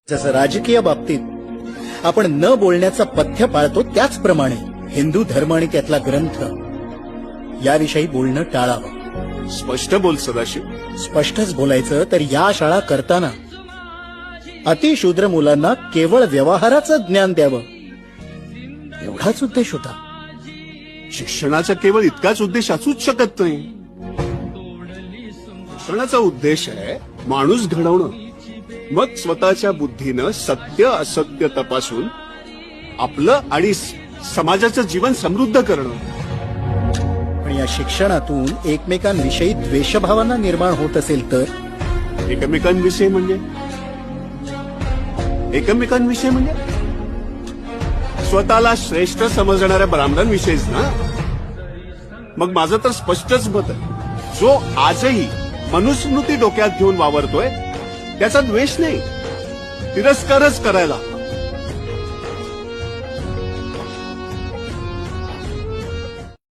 जसं राजकीय बाबतीत आपण न बोलण्याचा पथ्य पाळतो, त्याचप्रमाणे हिंदू धर्म आणि त्यातला ग्रंथ याविषयी बोलणं टाळावं. स्पष्ट बोल सदाशिव. स्पष्टच बोलायचं तर या शाळा करताना अतिशूद्र मुलांना केवळ व्यवहाराचं ज्ञान द्यावं एवढाच उद्देश होता. शिक्षणाचा केवळ इतकाच उद्देश असूच शकत नाही. शिक्षणाचा उद्देश आहे माणूस घडवणं, मग स्वतःच्या बुद्धीनं सत्य असत्य तपासून आपलं आणि समाजाचं जीवन समृद्ध करणं. पण या शिक्षणातून एकमेकांविषयी द्वेषभावना निर्माण होत असेल तर एकमेकांविषयी म्हणजे स्वतःला श्रेष्ठ समजणाऱ्या ब्राह्मणांविषयीच ना. मग माझं तर स्पष्टच मत आहे, जो आजही मनुस्मृती डोक्यात घेऊन वावरतोय त्याचा द्वेष नाही, तिरस्कारच करायला